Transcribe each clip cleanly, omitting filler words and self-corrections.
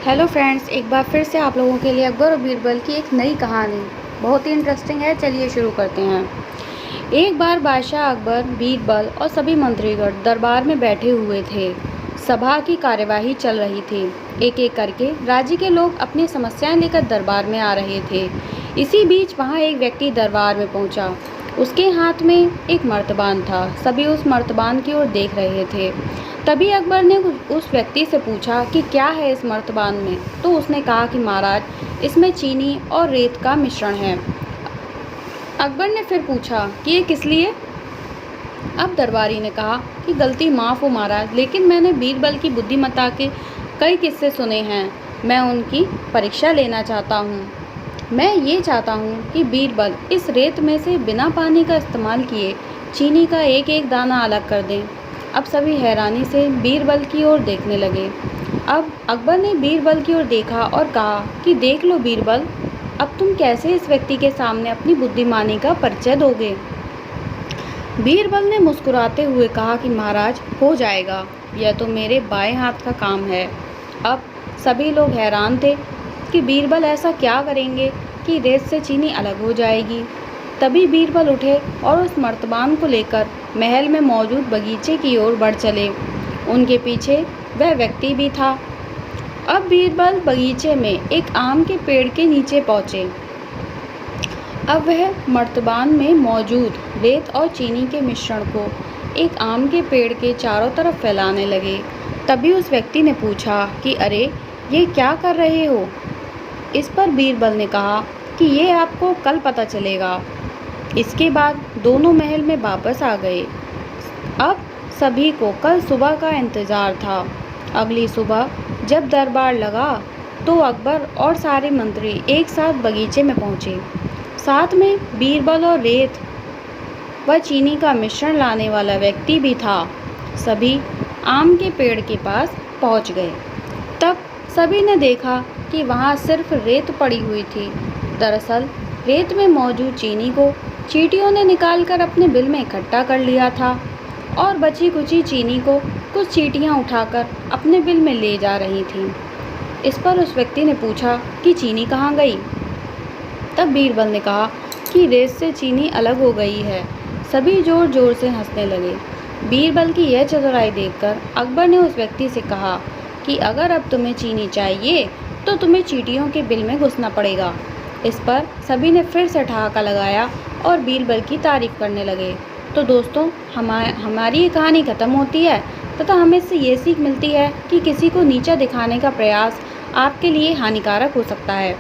Hello friends, एक बार फिर से आप लोगों के लिए अकबर और बीरबल की एक नई कहानी बहुत ही इंटरेस्टिंग है। चलिए शुरू करते हैं। एक बार बादशाह अकबर, बीरबल और सभी मंत्रीगण दरबार में बैठे हुए थे। सभा की कार्यवाही चल रही थी। एक एक करके राज्य के लोग अपनी समस्याएं लेकर दरबार में आ रहे थे। इसी बीच वहां एक व्यक्ति दरबार में पहुंचा। उसके हाथ में एक मर्तबान था। सभी उस मर्तबान की ओर देख रहे थे। तभी अकबर ने उस व्यक्ति से पूछा कि क्या है इस मर्तबान में। तो उसने कहा कि महाराज, इसमें चीनी और रेत का मिश्रण है। अकबर ने फिर पूछा कि ये किस लिए। अब दरबारी ने कहा कि गलती माफ़ हो महाराज, लेकिन मैंने बीरबल की बुद्धिमत्ता के कई किस्से सुने हैं। मैं उनकी परीक्षा लेना चाहता हूँ। मैं ये चाहता हूँ कि बीरबल इस रेत में से बिना पानी का इस्तेमाल किए चीनी का एक एक दाना अलग कर दें। अब सभी हैरानी से बीरबल की ओर देखने लगे। अब अकबर ने बीरबल की ओर देखा और कहा कि देख लो बीरबल, अब तुम कैसे इस व्यक्ति के सामने अपनी बुद्धिमानी का परिचय दोगे। बीरबल ने मुस्कुराते हुए कहा कि महाराज, हो जाएगा, यह तो मेरे बाएं हाथ का काम है। अब सभी लोग हैरान थे कि बीरबल ऐसा क्या करेंगे कि रेत से चीनी अलग हो जाएगी। तभी बीरबल उठे और उस मर्तबान को लेकर महल में मौजूद बगीचे की ओर बढ़ चले। उनके पीछे वह व्यक्ति भी था। अब बीरबल बगीचे में एक आम के पेड़ के नीचे पहुंचे। अब वह मर्तबान में मौजूद रेत और चीनी के मिश्रण को एक आम के पेड़ के चारों तरफ फैलाने लगे। तभी उस व्यक्ति ने पूछा कि अरे, ये क्या कर रहे हो। इस पर बीरबल ने कहा कि ये आपको कल पता चलेगा। इसके बाद दोनों महल में वापस आ गए। अब सभी को कल सुबह का इंतज़ार था। अगली सुबह जब दरबार लगा तो अकबर और सारे मंत्री एक साथ बगीचे में पहुंचे। साथ में बीरबल और रेत व चीनी का मिश्रण लाने वाला व्यक्ति भी था। सभी आम के पेड़ के पास पहुंच गए। तब सभी ने देखा कि वहां सिर्फ रेत पड़ी हुई थी। दरअसल रेत में मौजूद चीनी को चींटियों ने निकालकर अपने बिल में इकट्ठा कर लिया था और बची कुची चीनी को कुछ चींटियां उठाकर अपने बिल में ले जा रही थीं। इस पर उस व्यक्ति ने पूछा कि चीनी कहाँ गई। तब बीरबल ने कहा कि रेत से चीनी अलग हो गई है। सभी जोर जोर से हंसने लगे। बीरबल की यह चतुराई देखकर अकबर ने उस व्यक्ति से कहा कि अगर अब तुम्हें चीनी चाहिए तो तुम्हें चींटियों के बिल में घुसना पड़ेगा। इस पर सभी ने फिर से ठहाका लगाया और बीरबल की तारीफ करने लगे। तो दोस्तों, हमारी ये कहानी ख़त्म होती है तथा हमें इससे ये सीख मिलती है कि किसी को नीचा दिखाने का प्रयास आपके लिए हानिकारक हो सकता है।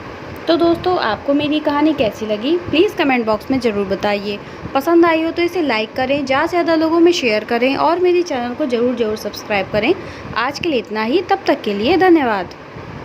तो दोस्तों, आपको मेरी कहानी कैसी लगी प्लीज़ कमेंट बॉक्स में ज़रूर बताइए। पसंद आई हो तो इसे लाइक करें, ज़्यादा से ज़्यादा लोगों में शेयर करें और मेरे चैनल को ज़रूर सब्सक्राइब करें। आज के लिए इतना ही, तब तक के लिए धन्यवाद।